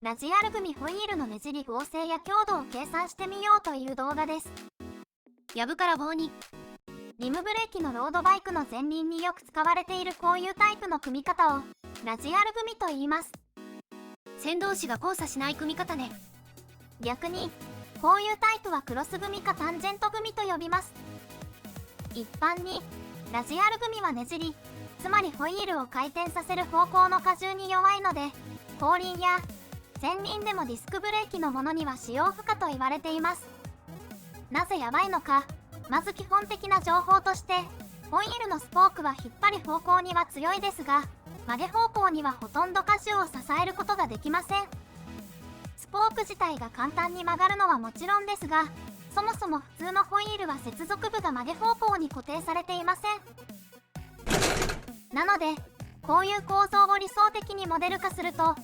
ラジアル組ホイールのねじり合成や強度を計算してみようという動画です。やぶから棒に。リムブレーキのロードバイクの前輪によく使われているこういうタイプの組み方をラジアル組と言います。線同士が交差しない組み方ね。逆にこういうタイプはクロス組かタンジェント組と呼びます。一般にラジアル組はねじり、つまりホイールを回転させる方向の荷重に弱いので、後輪や前輪でもディスクブレーキのものには使用不可と言われています。なぜやばいのか、まず基本的な情報として、ホイールのスポークは引っ張り方向には強いですが、曲げ方向にはほとんど荷重を支えることができません。スポーク自体が簡単に曲がるのはもちろんですが、そもそも普通のホイールは接続部が曲げ方向に固定されていません。なので、こういう構造を理想的にモデル化すると、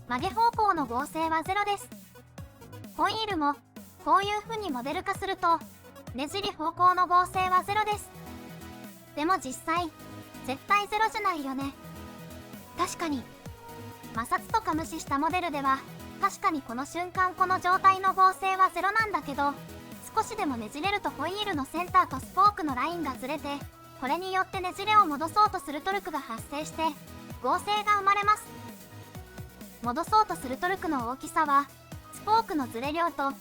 曲げ方向の合成はゼロです。ホイールもこういう風にモデル化すると、ねじり方向の合成はゼロです。でも実際、絶対ゼロじゃないよね。確かに。摩擦とか無視したモデルでは、確かにこの瞬間この状態の合成はゼロなんだけど、少しでもねじれるとホイールのセンターとスポークのラインがずれて、これによってねじれを戻そうとするトルクが発生して合成が生まれます。戻そうとするトルクの大きさはスポークのずれ量と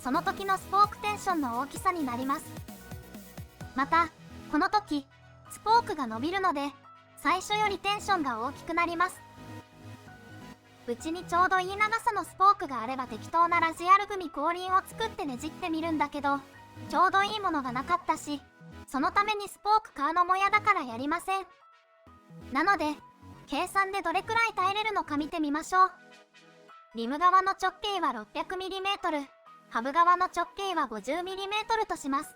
その時のスポークテンションの大きさになります。またこの時スポークが伸びるので最初よりテンションが大きくなります。うちにちょうどいい長さのスポークがあれば適当なラジアル組後輪を作ってねじってみるんだけど、ちょうどいいものがなかったし、そのためにスポーク買うのも嫌だからやりません。なので計算でどれくらい耐えれるのか見てみましょう。リム側の直径は 600mm、 ハブ側の直径は 50mm とします。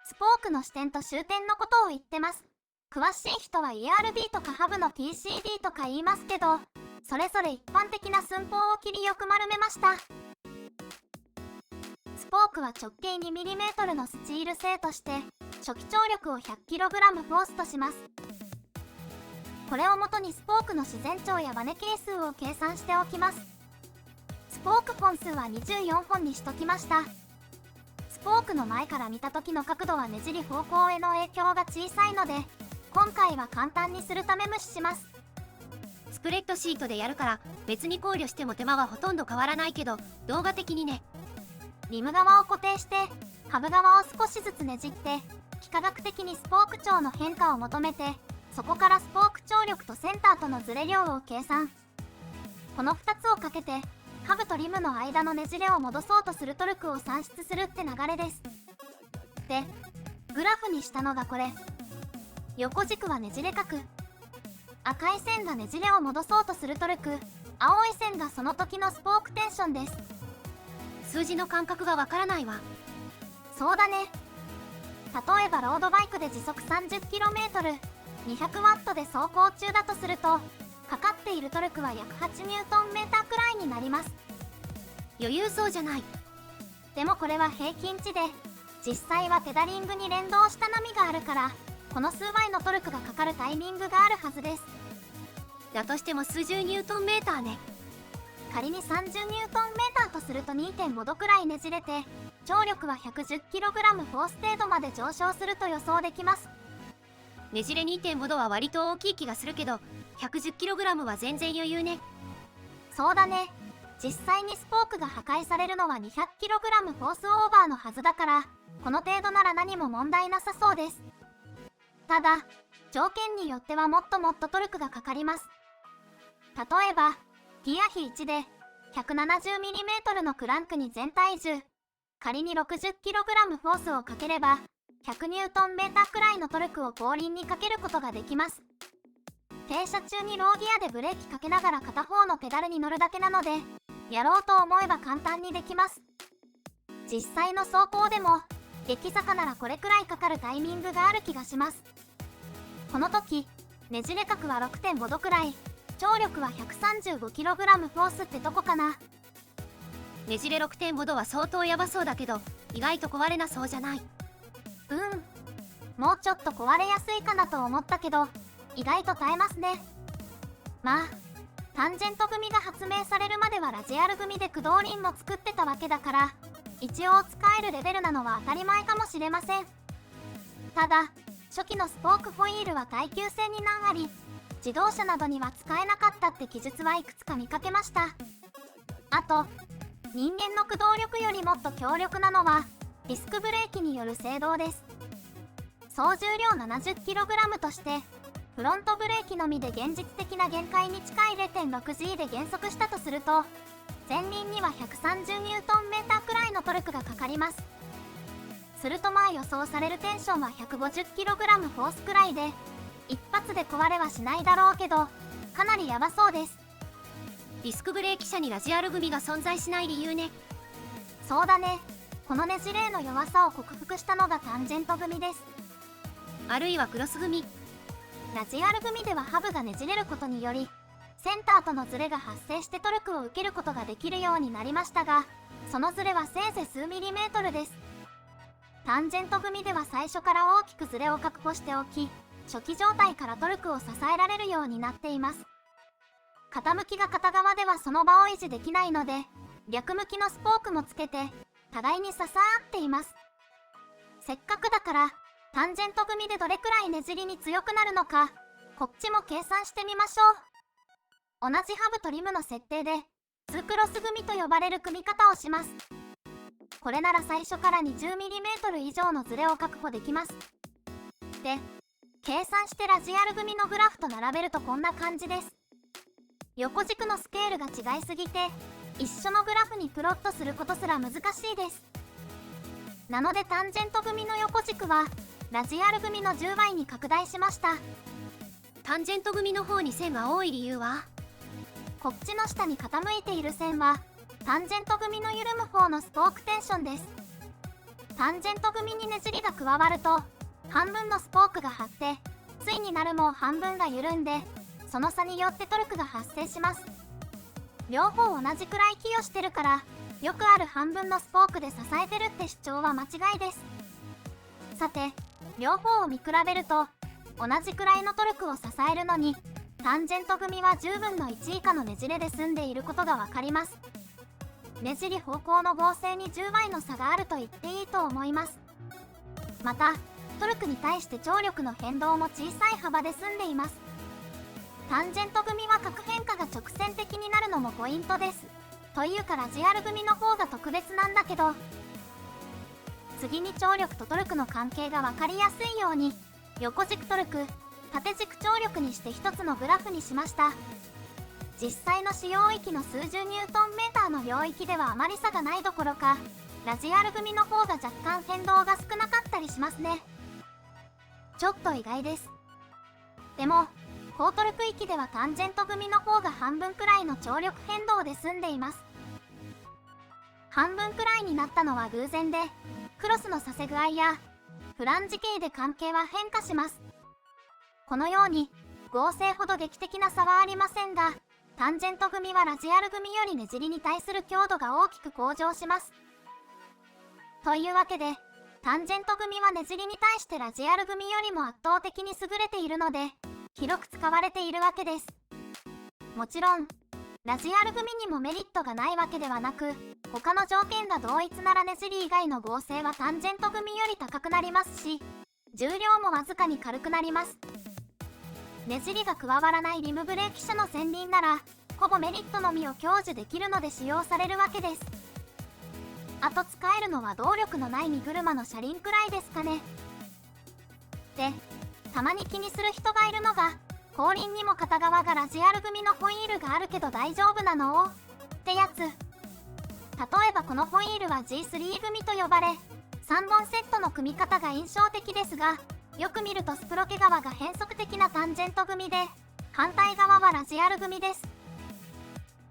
スポークの支点と終点のことを言ってます。詳しい人は ERB とかハブの PCD とか言いますけど、それぞれ一般的な寸法を切りよく丸めました。スポークは直径 2mm のスチール製として初期張力を 100kg フォースとします。これをもとにスポークの自然長やバネ係数を計算しておきます。スポーク本数は24本にしときました。スポークの前から見た時の角度はねじり方向への影響が小さいので、今回は簡単にするため無視します。スプレッドシートでやるから別に考慮しても手間はほとんど変わらないけど、動画的にね。リム側を固定してハブ側を少しずつねじって、幾何学的にスポーク長の変化を求めて、そこからスポーク張力とセンターとのズレ量を計算。この2つをかけてハブとリムの間のねじれを戻そうとするトルクを算出するって流れです。で、グラフにしたのがこれ。横軸はねじれ角、赤い線がねじれを戻そうとするトルク、青い線がその時のスポークテンションです。数字の感覚がわからないわ。そうだね。例えばロードバイクで時速 30km、 200W で走行中だとすると、かかっているトルクは約 8Nm くらいになります。余裕そうじゃない。でもこれは平均値で、実際はペダリングに連動した波があるから、この数倍のトルクがかかるタイミングがあるはずです。だとしても数十ニュートンメーターね。仮に 30Nm とすると 2.5 度くらいねじれて、張力は 110kg フォース程度まで上昇すると予想できます。ねじれ 2.5 度は割と大きい気がするけど、110kg は全然余裕ね。そうだね。実際にスポークが破壊されるのは 200kg フォースオーバーのはずだから、この程度なら何も問題なさそうです。ただ、条件によってはもっともっとトルクがかかります。例えば、ティア比1で 170mm のクランクに全体重、仮に 60kg フォースをかければ、100Nm くらいのトルクを後輪にかけることができます。停車中にローギアでブレーキかけながら片方のペダルに乗るだけなので、やろうと思えば簡単にできます。実際の走行でも、激坂ならこれくらいかかるタイミングがある気がします。この時、ねじれ角は 6.5 度くらい、張力は 135kg フォースってとこかな。ねじれ 6.5 度は相当やばそうだけど、意外と壊れなそうじゃない。もうちょっと壊れやすいかなと思ったけど、意外と耐えますね。まあ、タンジェント組が発明されるまではラジアル組で駆動輪も作ってたわけだから、一応使えるレベルなのは当たり前かもしれません。ただ、初期のスポークホイールは耐久性に難あり、自動車などには使えなかったって記述はいくつか見かけました。あと、人間の駆動力よりもっと強力なのは、ディスクブレーキによる制動です。総重量 70kg として、フロントブレーキのみで現実的な限界に近い 0.6G で減速したとすると、前輪には 130Nm くらいのトルクがかかります。すると予想されるテンションは 150kg フォースくらいで、一発で壊れはしないだろうけど、かなりヤバそうです。ディスクブレーキ車にラジアル組が存在しない理由ね。そうだね。このねじれの弱さを克服したのがタンジェント組です。あるいはクロス組。ラジアル組ではハブがねじれることにより、センターとのズレが発生してトルクを受けることができるようになりましたが、そのズレはせいぜい数ミリメートルです。タンジェント組では最初から大きくズレを確保しておき、初期状態からトルクを支えられるようになっています。傾きが片側ではその場を維持できないので、逆向きのスポークもつけて、互いに支え合っています。せっかくだから、タンジェント組でどれくらいねじりに強くなるのか、こっちも計算してみましょう。同じハブとリムの設定で、2クロス組と呼ばれる組み方をします。これなら最初から 20mm 以上のズレを確保できます。で、計算してラジアル組のグラフと並べるとこんな感じです。横軸のスケールが違いすぎて、一緒のグラフにプロットすることすら難しいです。なのでタンジェント組の横軸は、ラジアル組の10倍に拡大しました。タンジェント組の方に線が多い理由は？こっちの下に傾いている線は、タンジェント組の緩む方のスポークテンションです。タンジェント組にねじりが加わると、半分のスポークが張って、対になるもう半分が緩んで、その差によってトルクが発生します。両方同じくらい寄与してるから、よくある半分のスポークで支えてるって主張は間違いです。さて、両方を見比べると、同じくらいのトルクを支えるのに、タンジェント組は10分の1以下のねじれで済んでいることがわかります。ねじり方向の合成に10倍の差があると言っていいと思います。また、トルクに対して張力の変動も小さい幅で済んでいます。タンジェント組は角変化が直線的になるのもポイントです。というかラジアル組の方が特別なんだけど、次に張力とトルクの関係が分かりやすいように、横軸トルク、縦軸張力にして一つのグラフにしました。実際の使用域の数十ニュートンメーターの領域ではあまり差がないどころか、ラジアル組の方が若干変動が少なかったりしますね。ちょっと意外です。でも、高トルク域ではタンジェント組の方が半分くらいの張力変動で済んでいます。半分くらいになったのは偶然で、クロスのさせ具合やフランジ径で関係は変化します。このように合成ほど劇的な差はありませんが、タンジェント組はラジアル組よりねじりに対する強度が大きく向上します。というわけで、タンジェント組はねじりに対してラジアル組よりも圧倒的に優れているので、広く使われているわけです。もちろん、ラジアル組にもメリットがないわけではなく、他の条件が同一ならねじり以外の合成はタンジェント組より高くなりますし、重量もわずかに軽くなります。ねじりが加わらないリムブレーキ車の前輪なら、ほぼメリットのみを享受できるので使用されるわけです。あと使えるのは動力のない荷車の車輪くらいですかね。で、たまに気にする人がいるのが、後輪にも片側がラジアル組のホイールがあるけど大丈夫なのってやつ。例えばこのホイールは G3 組と呼ばれ、3本セットの組み方が印象的ですが、よく見るとスプロケ側が変則的なタンジェント組で、反対側はラジアル組です。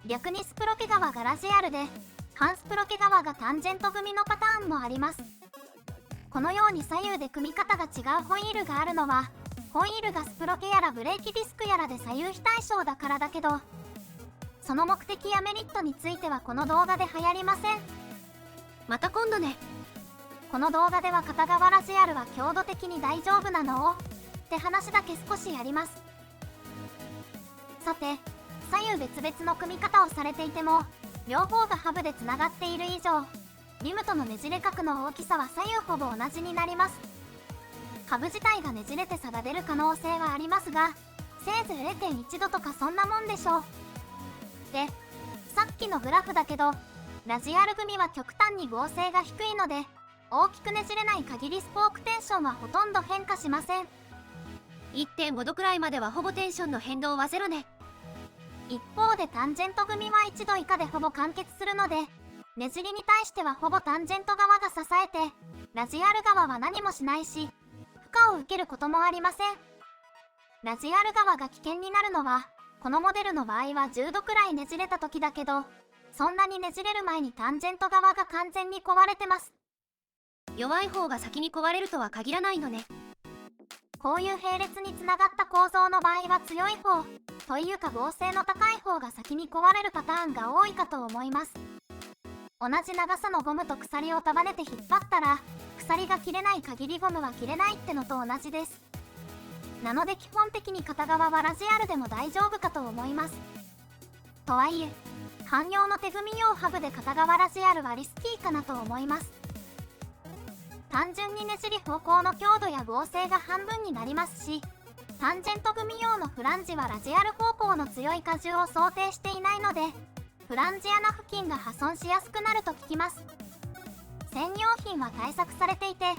逆にスプロケ側がラジアルで、反スプロケ側がタンジェント組のパターンもあります。このように左右で組み方が違うホイールがあるのは、ホイールがスプロケやらブレーキディスクやらで左右非対称だからだけど、その目的やメリットについてはこの動画で流行りません。また今度ね。この動画では片側ラジアルは強度的に大丈夫なのって話だけ少しやります。さて、左右別々の組み方をされていても、両方がハブでつながっている以上、リムとのねじれ角の大きさは左右ほぼ同じになります。ハブ自体がねじれて差が出る可能性はありますが、せいぜい 0.1 度とかそんなもんでしょう。で、さっきのグラフだけど、ラジアル組は極端に合成が低いので、大きくねじれない限りスポークテンションはほとんど変化しません。1.5 度くらいまではほぼテンションの変動はゼロね。一方でタンジェント組は1度以下でほぼ完結するので、ねじりに対してはほぼタンジェント側が支えて、ラジアル側は何もしないし、負荷を受けることもありません。ラジアル側が危険になるのは、このモデルの場合は10度くらいねじれた時だけど、そんなにねじれる前にタンジェント側が完全に壊れてます。弱い方が先に壊れるとは限らないのね。こういう並列につながった構造の場合は強い方、というか合成の高い方が先に壊れるパターンが多いかと思います。同じ長さのゴムと鎖を束ねて引っ張ったら、鎖が切れない限りゴムは切れないってのと同じです。なので基本的に片側はラジアルでも大丈夫かと思います。とはいえ、汎用の手組み用ハブで片側ラジアルはリスキーかなと思います。単純にねじり方向の強度や合成が半分になりますし、タンジェント組用のフランジはラジアル方向の強い荷重を想定していないので、フランジ穴付近が破損しやすくなると聞きます。専用品は対策されていて、例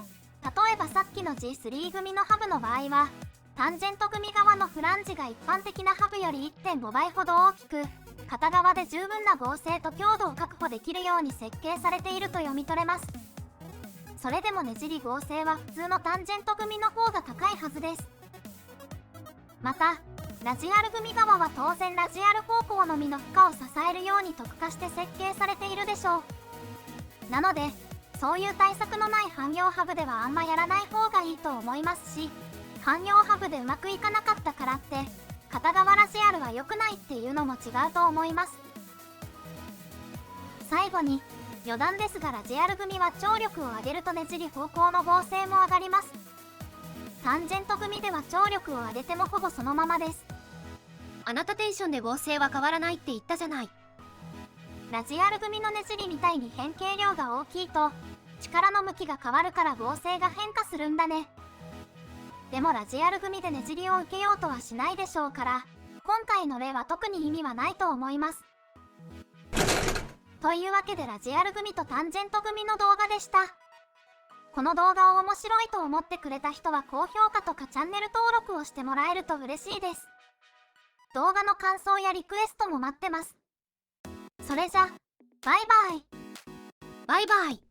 えばさっきの G3 組のハブの場合は、タンジェント組側のフランジが一般的なハブより 1.5 倍ほど大きく、片側で十分な合成と強度を確保できるように設計されていると読み取れます。それでもねじり合成は普通のタンジェント組の方が高いはずです。また、ラジアル組側は当然ラジアル方向のみの負荷を支えるように特化して設計されているでしょう。なので、そういう対策のない汎用ハブではあんまやらない方がいいと思いますし、汎用ハブでうまくいかなかったからって、片側ラジアルは良くないっていうのも違うと思います。最後に、余談ですがラジアル組は張力を上げるとねじり方向の合成も上がります。タンジェント組では張力を上げてもほぼそのままです。あなたテンションで合成は変わらないって言ったじゃない。ラジアル組のねじりみたいに変形量が大きいと、力の向きが変わるから合成が変化するんだね。でもラジアル組でねじりを受けようとはしないでしょうから、今回の例は特に意味はないと思います。というわけでラジアル組とタンジェント組の動画でした。この動画を面白いと思ってくれた人は高評価とかチャンネル登録をしてもらえると嬉しいです。動画の感想やリクエストも待ってます。それじゃ、バイバイ。バイバイ。